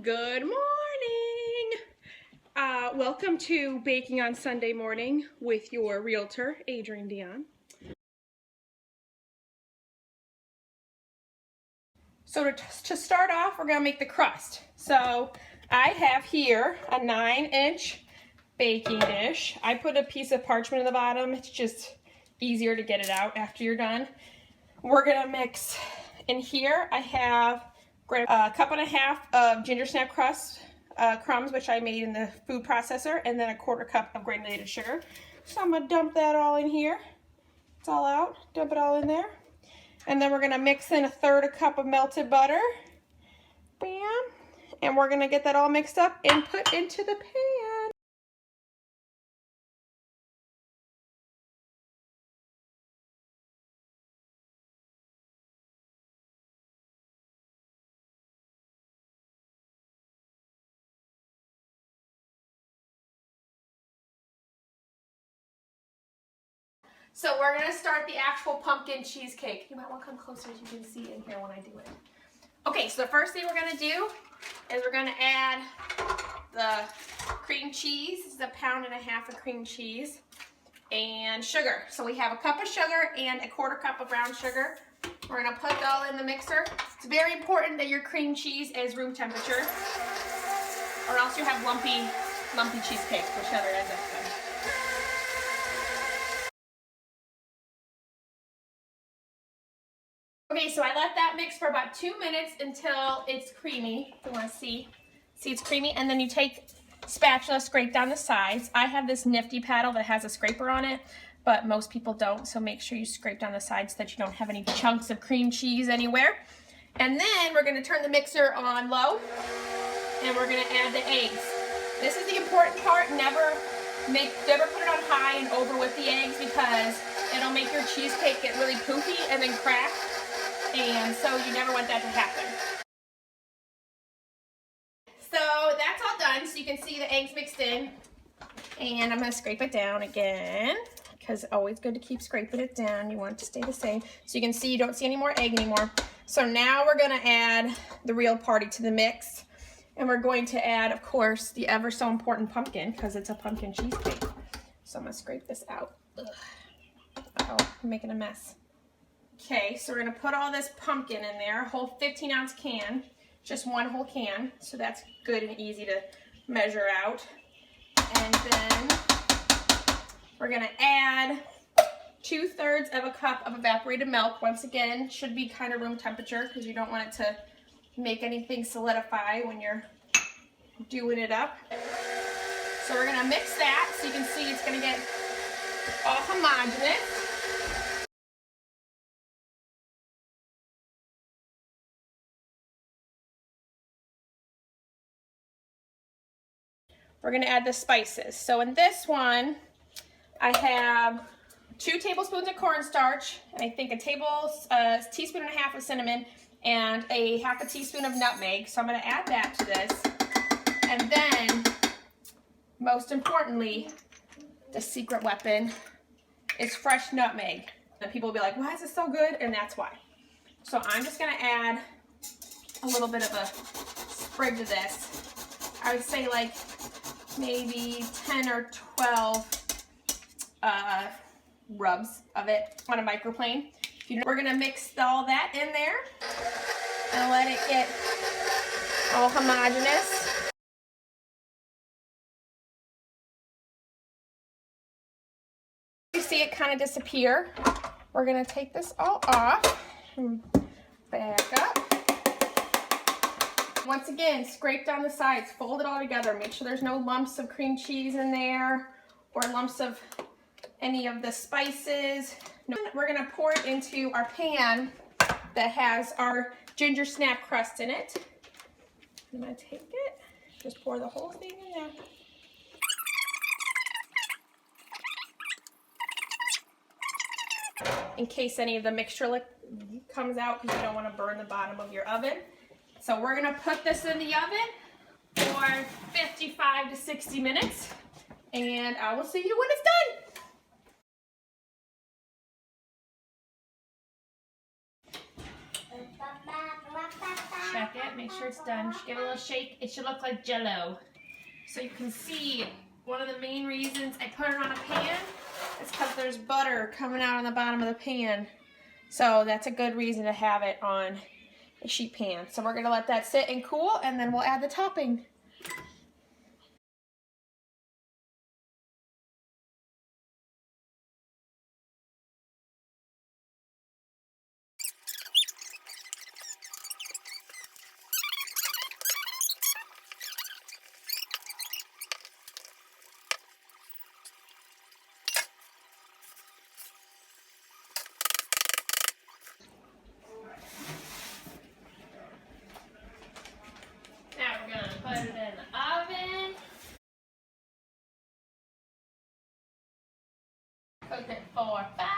Good morning. Welcome to Baking on Sunday Morning with your realtor, Adrienne Dion. So to start off, we're going to make the crust. So I have here a 9-inch baking dish. I put a piece of parchment in the bottom. It's just easier to get it out after you're done. We're going to mix in here. I have a cup and a half of ginger snap crust crumbs, which I made in the food processor, and then a 1/4 cup of granulated sugar. So I'm gonna dump that all in here. It's all out, dump it all in there. And then we're gonna mix in 1/3 cup of melted butter. Bam. And we're gonna get that all mixed up and put into the pan. So we're gonna start the actual pumpkin cheesecake. You might want to come closer so you can see in here when I do it. Okay, so the first thing we're gonna do is we're gonna add the cream cheese. This is 1.5 pounds of cream cheese and sugar. So we have a cup of sugar and a 1/4 cup of brown sugar. We're gonna put it all in the mixer. It's very important that your cream cheese is room temperature, or else you have lumpy cheesecake, which never ends up good. Okay, so I let that mix for about 2 minutes until it's creamy. If you want to see it's creamy, and then you take spatula, scrape down the sides. I have this nifty paddle that has a scraper on it, but most people don't, so make sure you scrape down the sides so that you don't have any chunks of cream cheese anywhere. And then we're going to turn the mixer on low, and we're going to add the eggs. This is the important part. Never put it on high and over with the eggs, because it'll make your cheesecake get really poofy and then crack. And so you never want that to happen. So that's all done. So you can see the eggs mixed in. And I'm going to scrape it down again, because it's always good to keep scraping it down. You want it to stay the same. So you can see you don't see any more egg anymore. So now we're going to add the real party to the mix. And we're going to add, of course, the ever so important pumpkin, because it's a pumpkin cheesecake. So I'm going to scrape this out. Ugh. Uh-oh, I'm making a mess. Okay, so we're going to put all this pumpkin in there, a whole 15-ounce can, just one whole can, so that's good and easy to measure out. And then we're going to add 2/3 of a cup of evaporated milk. Once again, should be kind of room temperature, because you don't want it to make anything solidify when you're doing it up. So we're going to mix that so you can see it's going to get all homogeneous. We're going to add the spices. So in this one, I have 2 tablespoons of cornstarch, I think a teaspoon and a half of cinnamon, and a 1/2 teaspoon of nutmeg. So I'm going to add that to this. And then, most importantly, the secret weapon is fresh nutmeg. And people will be like, why is this so good? And that's why. So I'm just going to add a little bit of a sprig to this. I would say like maybe 10 or 12 rubs of it on a microplane. We're going to mix all that in there and let it get all homogeneous. You see it kind of disappear. We're going to take this all off and back up. Once again, scrape down the sides, fold it all together. Make sure there's no lumps of cream cheese in there or lumps of any of the spices. We're going to pour it into our pan that has our ginger snap crust in it. I'm going to take it, just pour the whole thing in there. In case any of the mixture comes out, because you don't want to burn the bottom of your oven. So we're going to put this in the oven for 55 to 60 minutes, and I will see you when it's done. Check it. make sure it's done. Just give it a little shake. It should look like Jell-O. So you can see one of the main reasons I put it on a pan is because there's butter coming out on the bottom of the pan. So that's a good reason to have it on a sheet pan. So we're gonna let that sit and cool, and then we'll add the topping. Now we're gonna put it in the oven. Cook it for 5